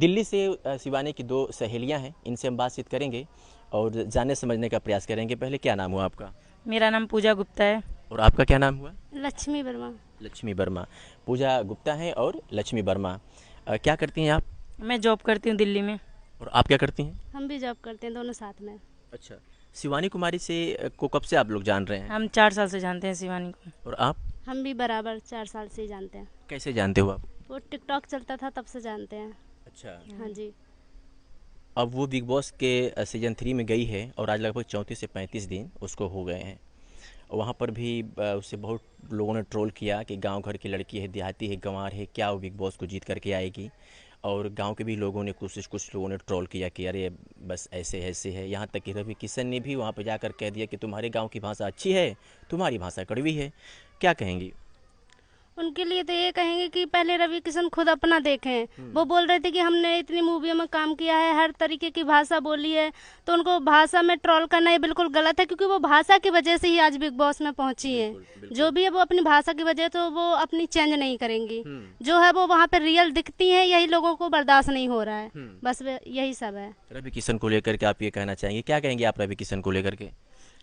दिल्ली से शिवानी की दो सहेलियां हैं, इनसे हम बातचीत करेंगे और जानने समझने का प्रयास करेंगे। पहले क्या नाम हुआ आपका? मेरा नाम पूजा गुप्ता है। और आपका क्या नाम हुआ? लक्ष्मी वर्मा। लक्ष्मी वर्मा। पूजा गुप्ता है और लक्ष्मी वर्मा। क्या करती हैं आप? मैं जॉब करती हूँ दिल्ली में। और आप क्या करती हैं? हम भी जॉब करते हैं, दोनों साथ में। अच्छा, शिवानी कुमारी से को कब से आप लोग जान रहे हैं? हम 4 साल से जानते हैं शिवानी को। और आप हम भी बराबर 4 साल से ही जानते हैं। कैसे जानते हो आप? वो टिकटॉक चलता था तब से जानते हैं। अच्छा, हाँ जी। अब वो बिग बॉस के सीजन 3 में गई है और आज लगभग 34 से 35 दिन उसको हो गए हैं। वहाँ पर भी उसे बहुत लोगों ने ट्रोल किया कि गांव घर की लड़की है, देहाती है, गंवार है, क्या वो बिग बॉस को जीत करके आएगी। और गांव के भी लोगों ने कुछ लोगों ने ट्रोल किया कि अरे बस ऐसे ऐसे है। यहाँ तक कि रवि किशन ने भी वहाँ पर जाकर कह दिया कि तुम्हारे गांव की भाषा अच्छी है, तुम्हारी भाषा कड़वी है। क्या कहेंगी? उनके लिए तो ये कहेंगे कि पहले रवि किशन खुद अपना देखें। वो बोल रहे थे कि हमने इतनी मूवियों में काम किया है, हर तरीके की भाषा बोली है, तो उनको भाषा में ट्रोल करना ये बिल्कुल गलत है, क्योंकि वो भाषा की वजह से ही आज बिग बॉस में पहुंची है। जो भी है वो अपनी भाषा की वजह, तो वो अपनी चेंज नहीं करेंगी। जो है वो वहाँ पे रियल दिखती है, यही लोगों को बर्दाश्त नहीं हो रहा है। बस यही सब है। रवि किशन को लेकर के आप ये कहना चाहेंगे, क्या कहेंगे आप रवि किशन को लेकर के?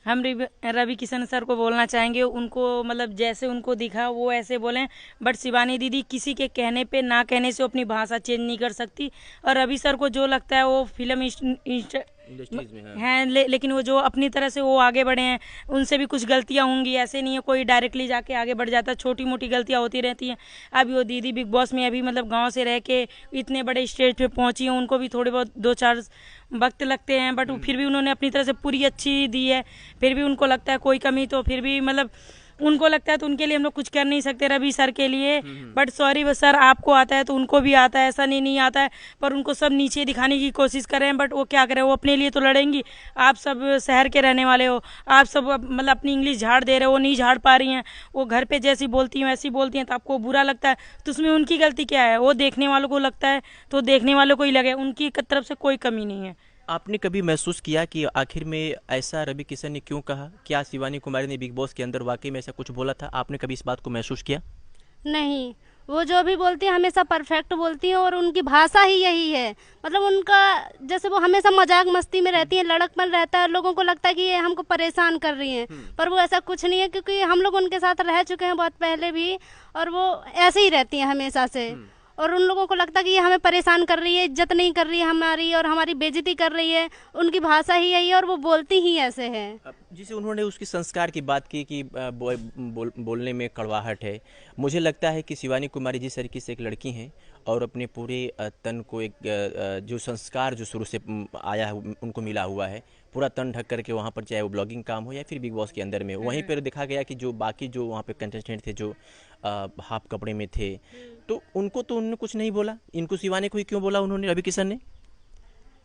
हम रवि किशन सर को बोलना चाहेंगे, उनको मतलब जैसे उनको दिखा वो ऐसे बोलें, बट शिवानी दीदी किसी के कहने पे ना कहने से अपनी भाषा चेंज नहीं कर सकती। और रवि सर को जो लगता है वो फिल्म इंडस्ट्रीज में हैं, लेकिन वो जो अपनी तरह से वो आगे बढ़े हैं, उनसे भी कुछ गलतियां होंगी। ऐसे नहीं है कोई डायरेक्टली जाके आगे बढ़ जाता है, छोटी मोटी गलतियां होती रहती हैं। अभी वो दीदी बिग बॉस में अभी मतलब गांव से रह के इतने बड़े स्टेज पे पहुंची हैं, उनको भी थोड़े बहुत 2-4 वक्त लगते हैं, बट फिर भी उन्होंने अपनी तरह से पूरी अच्छी दी है। फिर भी उनको लगता है कोई कमी, तो फिर भी मतलब उनको लगता है, तो उनके लिए हम लोग कुछ कर नहीं सकते रवि सर के लिए। बट सॉरी सर, आपको आता है तो उनको भी आता है, ऐसा नहीं आता है, पर उनको सब नीचे दिखाने की कोशिश करें। बट वो क्या करें, वो अपने लिए तो लड़ेंगी। आप सब शहर के रहने वाले हो, आप सब मतलब अपनी इंग्लिश झाड़ दे रहे हो, वो नहीं झाड़ पा रही हैं। वो घर पे जैसी बोलती हैं वैसी बोलती हैं, तो आपको बुरा लगता है, तो उसमें उनकी गलती क्या है? वो देखने वालों को लगता है तो देखने वालों को ही लगे, उनकी तरफ से कोई कमी नहीं है। आपने कभी महसूस किया कि आखिर में ऐसा रवि किशन ने क्यों कहा? क्या शिवानी कुमारी ने बिग बॉस के अंदर वाकई में ऐसा कुछ बोला था? आपने कभी इस बात को महसूस किया? नहीं, वो जो भी बोलती हैं हमेशा परफेक्ट बोलती हैं, और उनकी भाषा ही यही है। मतलब उनका जैसे वो हमेशा मजाक मस्ती में रहती हैं, लड़कपन रहता है, लोगों को लगता है कि ये हमको परेशान कर रही हैं, पर वो ऐसा कुछ नहीं है, क्योंकि हम लोग उनके साथ रह चुके हैं बहुत पहले भी, और वो ऐसे ही रहती हैं हमेशा से। और उन लोगों को लगता है कि ये हमें परेशान कर रही है, इज्जत नहीं कर रही है हमारी, और हमारी बेइज्जती कर रही है। उनकी भाषा ही यही है और वो बोलती ही ऐसे है। जिसे उन्होंने उसकी संस्कार की बात की कि बोलने में कड़वाहट है। मुझे लगता है कि शिवानी कुमारी जिस तरीके से एक लड़की हैं और अपने पूरे तन को एक जो संस्कार जो शुरू से आया है उनको मिला हुआ है, पूरा तन ढक करके वहाँ पर, चाहे वो ब्लॉगिंग काम हो या फिर बिग बॉस के अंदर में, वहीं पर देखा गया कि जो बाकी जो वहाँ पे कंटेस्टेंट थे जो हाफ कपड़े में थे, तो उनको तो उन्होंने कुछ नहीं बोला। इनको शिवानी को ही क्यों बोला उन्होंने, रवि किशन ने?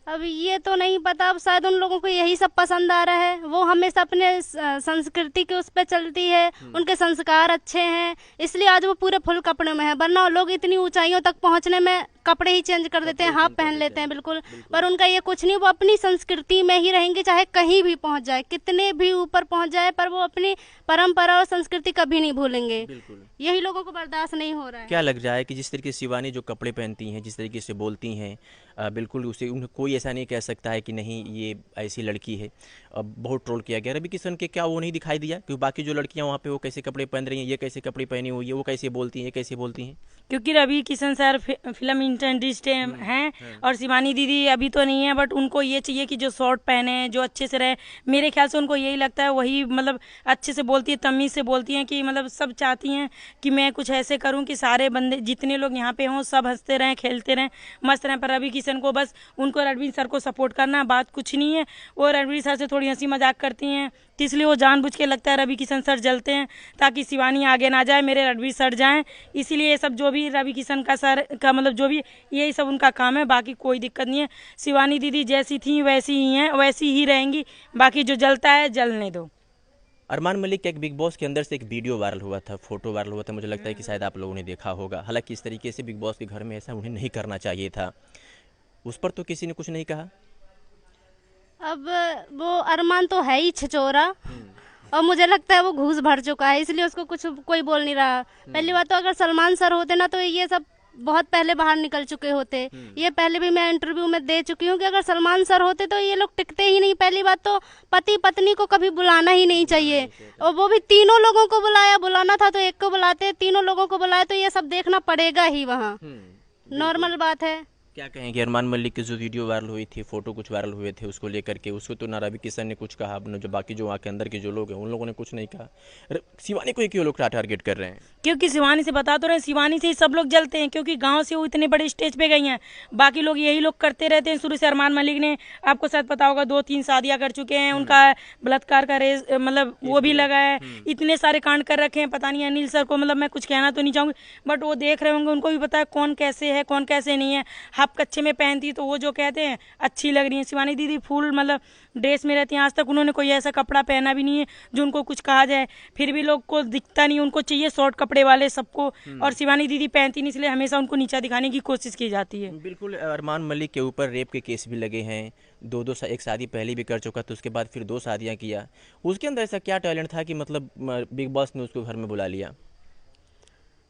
अब ये तो नहीं पता, अब शायद उन लोगों को यही सब पसंद आ रहा है। वो हमेशा अपने संस्कृति के उस पर चलती है, उनके संस्कार अच्छे हैं, इसलिए आज वो पूरे फुल कपड़े में है। वरना लोग इतनी ऊंचाइयों तक पहुंचने में कपड़े ही चेंज कर देते हैं, हाफ पहन लेते हैं, बिल्कुल। पर उनका ये कुछ नहीं, वो अपनी संस्कृति में ही रहेंगे, चाहे कहीं भी पहुंच जाए, कितने भी ऊपर पहुंच जाए, पर वो अपनी परंपरा और संस्कृति कभी नहीं भूलेंगे। यही लोगों को बर्दाश्त नहीं हो रहा है। क्या लग रहा है कि जिस तरीके से शिवानी जो कपड़े पहनती हैं, जिस तरीके से बोलती हैं, बिल्कुल उसे उन्हें कोई ऐसा नहीं कह सकता है कि नहीं ये ऐसी लड़की है। अब बहुत ट्रोल किया गया रवि किशन के, क्या वो नहीं दिखाई दिया कि बाकी जो लड़कियां वहाँ पे वो कैसे कपड़े पहन रही हैं, ये कैसे कपड़े पहनी हुई है, वो कैसे बोलती हैं, ये कैसे बोलती हैं? क्योंकि Ravi Kishan sir film industry हैं और शिवानी दीदी अभी तो नहीं है, बट उनको ये चाहिए कि जो शॉर्ट पहने, जो अच्छे से रहे। मेरे ख्याल से उनको यही लगता है, वही मतलब अच्छे से बोलती है, तमीज़ से बोलती हैं, कि मतलब सब चाहती हैं कि मैं कुछ ऐसे करूं कि सारे बंदे जितने लोग यहाँ पे हों सब हंसते रहें, खेलते रहें, मस्त रहें। पर रवि किशन को बस उनको रणवीर सर को सपोर्ट करना, बात कुछ नहीं है। वो रणवीर सर से थोड़ी हंसी मजाक करती हैं, तो इसलिए वो जानबूझ के लगता है रवि किशन सर जलते हैं ताकि शिवानी आगे ना जाए, मेरे रणवीर सर जाएं। इसीलिए ये सब जो भी रवि किशन का सर का मतलब जो भी यही सब उनका काम है, बाकी कोई दिक्कत नहीं है। शिवानी दीदी जैसी थी वैसी ही हैं, वैसी ही रहेंगी, बाकी जो जलता है जलने दो। अरमान मलिक का एक बिग बॉस के अंदर से एक वीडियो वायरल हुआ था, फोटो वायरल हुआ था, मुझे लगता है कि शायद आप लोगों ने देखा होगा। हालांकि इस तरीके से बिग बॉस के घर में ऐसा उन्हें नहीं करना चाहिए था, उस पर तो किसी ने कुछ नहीं कहा। अब वो अरमान तो है ही छिचोरा, और मुझे लगता है वो घूस भर चुका है, इसलिए उसको कुछ कोई बोल नहीं रहा। पहली बात तो अगर सलमान सर होते ना तो ये सब बहुत पहले बाहर निकल चुके होते। ये पहले भी मैं इंटरव्यू में दे चुकी हूँ कि अगर सलमान सर होते तो ये लोग टिकते ही नहीं। पहली बात तो पति पत्नी को कभी बुलाना ही नहीं चाहिए, और वो भी तीनों लोगों को बुलाना था तो एक को बुलाते, तीनों लोगों को बुलाए तो ये सब देखना पड़ेगा ही वहाँ। नॉर्मल बात है। क्या कहेंगे अरमान मलिक की जो वीडियो वायरल हुई थी, फोटो कुछ वायरल हुए थे, उसको लेकर के उसको तो ना रवि किशन ने कुछ कहा, जो बाकी जो वहाँ के अंदर के जो लोग हैं उन लोगों ने कुछ नहीं कहा। शिवानी को क्यों लोग टारगेट कर रहे हैं? क्योंकि शिवानी से बता तो रहे हैं, शिवानी से ही सब लोग जलते हैं, क्योंकि गांव से वो इतने बड़े स्टेज पे गई हैं। बाकी लोग यही लोग करते रहते हैं शुरू से। अरमान मलिक ने, आपको शायद पता होगा, 2-3 शादियां कर चुके हैं, उनका बलात्कार का रेस मतलब वो भी लगा है, इतने सारे कांड कर रखे हैं। पता नहीं अनिल सर को मतलब मैं कुछ कहना तो नहीं चाहूंगी, बट वो देख रहे होंगे, उनको भी पता है कौन कैसे है कौन कैसे नहीं है। हाफ कच्चे में पहनती तो वो जो कहते हैं अच्छी लग रही है। शिवानी दीदी फुल मतलब ड्रेस में रहती हैं, आज तक उन्होंने कोई ऐसा कपड़ा पहना भी नहीं है जो उनको कुछ कहा जाए, फिर भी लोग को दिखता नहीं, उनको चाहिए शॉर्ट कपड़े वाले सबको। और शिवानी दीदी पहनती नहीं, इसलिए हमेशा उनको नीचा दिखाने की कोशिश की जाती है। बिल्कुल। अरमान मलिक के ऊपर रेप के केस भी लगे हैं, एक शादी पहले भी कर चुका था, उसके बाद फिर 2 शादियां किया। उसके अंदर ऐसा क्या टैलेंट था कि मतलब बिग बॉस ने उसको घर में बुला लिया?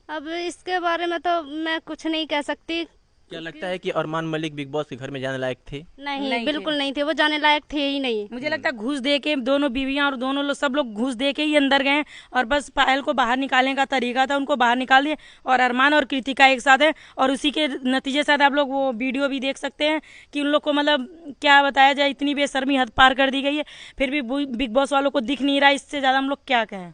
अब इसके बारे में तो मैं कुछ नहीं कह सकती। क्या लगता है कि अरमान मलिक बिग बॉस के घर में जाने लायक थे? नहीं, बिल्कुल नहीं थे, वो जाने लायक थे ही नहीं। मुझे लगता है घूस दे के दोनों बीवियां और दोनों लोग, सब लोग घूस दे के ही अंदर गए, और बस पायल को बाहर निकालने का तरीका था, उनको बाहर निकाल दिए। और अरमान और कृतिका एक साथ है, और उसी के नतीजे साथ आप लोग वो वीडियो भी देख सकते हैं कि उन लोग को मतलब क्या बताया जाए, इतनी बेशर्मी हद पार कर दी गई है, फिर भी बिग बॉस वालों को दिख नहीं रहा। इससे ज्यादा हम लोग क्या कहें,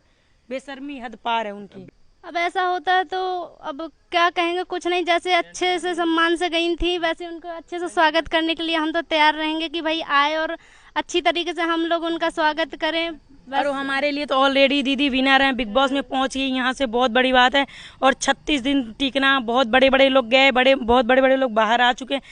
बेशर्मी हद पार है उनकी। अब ऐसा होता है तो अब क्या कहेंगे, कुछ नहीं। जैसे अच्छे से सम्मान से गई थी, वैसे उनको अच्छे से स्वागत करने के लिए हम तो तैयार रहेंगे कि भाई आए और अच्छी तरीके से हम लोग उनका स्वागत करें। और हमारे लिए तो ऑलरेडी दीदी विनर हैं, बिग बॉस में पहुंच गई, यहाँ से बहुत बड़ी बात है। और 36 दिन टिकना, बहुत बड़े बड़े लोग गए, बहुत बड़े बड़े लोग बाहर आ चुके हैं।